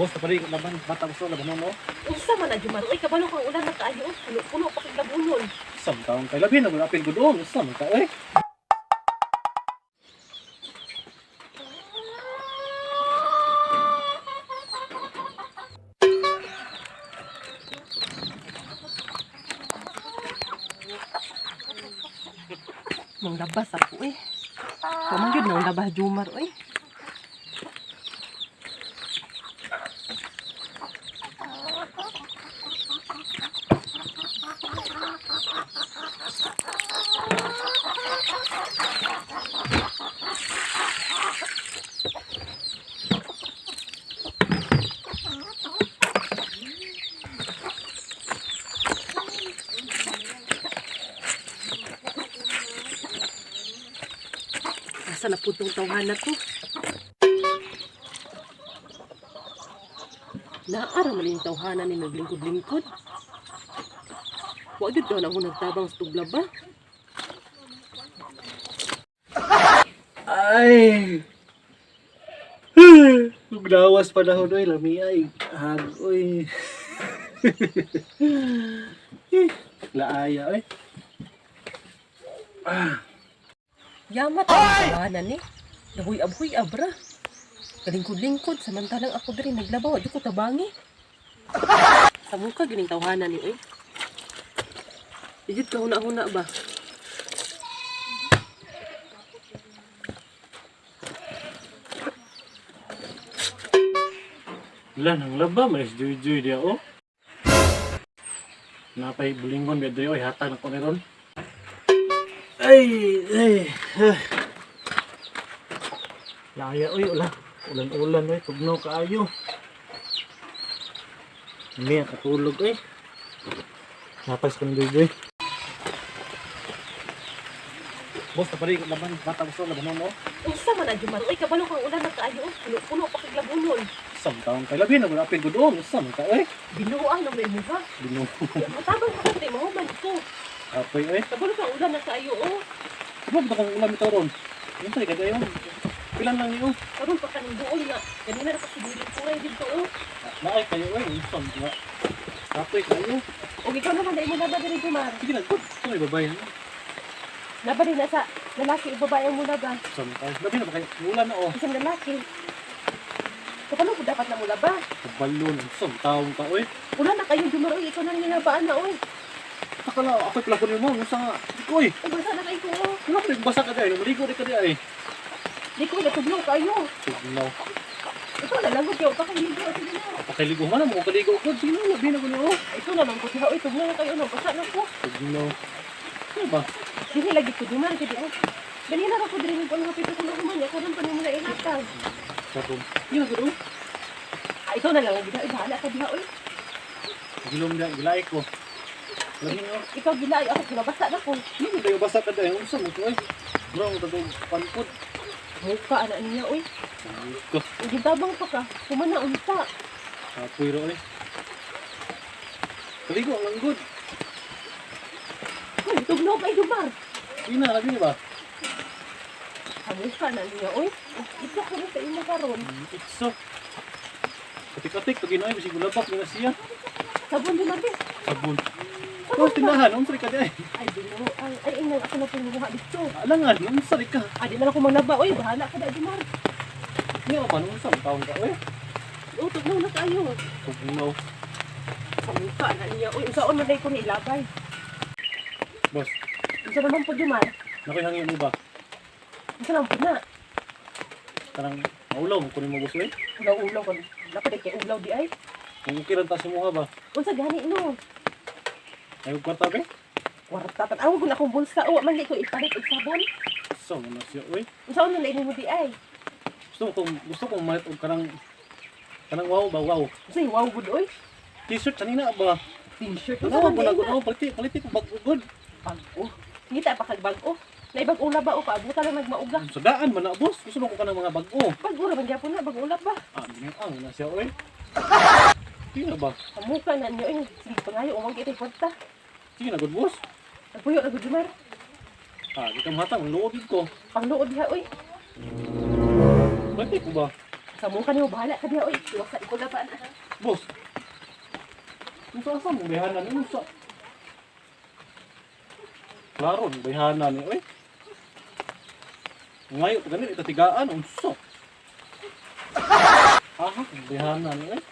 Boss, napali ko naman. Bata gusto laban mo. Unsa man na Jumar, uy kabalo kang ulan na kaayo, puno pa kay labunol. Isang taong kay labi na apil ko doon. Isang ka eh. Nang labas ako eh. Pamangyod nang labas Jumar uy. Asa na po itong tawhan na to? Naara man yung tawhanan ni naglingkod-lingkod. Huwag yun daw na ako nagtabang sa tugla ba? Ay! Naglawas pa na ako doy. Lami ay. Hagoy. Laaya ay. Yamat ang tawanan eh. Nahuy-abhuy abra. Kalingkod-lingkod, samantalang ako din naglabaw. Adyo ko tabangi. Sa mukha gining tawanan ni eh. Digit ka huna-huna ba? Wala nang laba. Malis joy-joy dia oh. Napay bulingon biya doy. Ay hata na ko meron. Ay. Laya oy ulan. Ulan-ulan oy, tugnaw kaayo. May katulog eh. Napas ko ndoy. Boss, napali ko naman. Bata gusto laban mo. Unsa man na Jumar, uy kabalo kang ulan na kaayo, puno pa kay labunol. Isang taong kay labi na apil ko doon. Isang ka eh. Binuan ang may mukha. Bino. Matabang ka kasi mahuman ko. Apoy eh. Kabalo kang ulan na kaayo oh. Sabog na kang ulam ito ron. Yung tayo kaya yun. Pilan lang niyo. Karon pa kanang duol nga. Ganina na pasiguro kulay dito oh. Naay kayo eh. Isang nga. Apoy kayo. O ikaw naman dahil mo naba diri Jumar. Sige na. Ito ay babae. Naba din na sa lalaki o babae mo naba. Isang tayo. Labi na ba kayo? Mula na oh. Isang lalaki. Kapalo ko dapat na mula ba? Kabalon. Isang taong ka oy. Wala na kayo Jumar uy. Ikaw na nilabaan na uy. Akala ako'y pala mo. Musa nga. Ikoy. Ay basa na kayo ko oh. Wala ko rin basa ka dahil. Maligo rin ka dahil. Di ko natugnaw kayo. Tugnaw. Ito na lang kayo. Pakaligo. Sige na. Pakaligo man mo. Kaligo ko. Sige na. Labi na ko niyo. Ito naman ko siya. Uy tugnaw na kayo. Basa na ko. Tugnaw. Ano ba? Dili lagi ko Jumar. Kaya oh. Ganina na ko din ko ng kapito ko na kumanya. Karon pa nimo na ihatag. Sabon. Yun ako doon. Ikaw na lang ang gila. Bahala ka diha uy. Gilom na. Gilay ko. Labi niyo. Ikaw gila. Ako kinabasa na ko. Hindi mo tayo basa ka dahil. Unsa mo ko eh. Bro, mo tayo panpod. Mukha anak niya uy. Ko. Hindi tabang pa ka. Kumana unta. Apoy ro eh. Kaligo ang good. Uy tugnaw kay Jumar. Ina, labi na ba? Mukha na niya uy. Ito ko na sa imo karon. Itso. Katik-katik. Pag-inoy, bisig ulabak na siya. Sabon Jumar din. Sabon. Oh, tinahan. Ang sarika dahil. Ay dino. Ay inang ako na puluha dito. Alangan, ang sarika. Di na ako manaba uy. Bahala ka na Jumar. Hindi ako paano sa taong ka eh. Oh tugnaw na kayo. Tugnaw. Sa mukha na niya uy. Usaon na dahil ko nilabay. Boss, Usa naman po Jumar. nakihangin mo ba? Usa lang po na. Karang maulaw mo kunin mo boss eh. Ulaw-ulaw ko. Dapat kay ulaw di ay. Kung ukiran ta si muha ba? Unsa gani no? Ay kwarta be? Warta tan-aw ko na akong bulsa. O man ko ipalit og sabon. So, mo na siya eh. Usaon na lain mo di ay. Gusto kong malit og kanang wow ba wow. Usa wow gud oy. T-shirt kanina ba? T-shirt Ano ba na gud? Paliti ko bag good. bago. Hindi tayo pakagbago. Naibag ula ba o paabuta lang nagmauga. Sa daan man na boss. Gusto mo ko kanang mga bago. Bago ra man gyapon na bag-ula ba. Ah, ang na siya eh. Sige na ba? Amuka na niyo eh. Sige pangayo umang kitay kwarta. Sige na good boss. Nagpuyo na gud Jumar. Ah, di ka mahatang. Luobid ko. Pangluod diha oy. Pwede ko ba? Sa mukha niyo, bahala ka diya, oy. Iwasan ko laban. Boss. Kung saan mo bihanan ni Musa? Klaro, bihanan ni oy. Ngayon, ganun, itatigaan, unso. Aha, bihanan ni oy.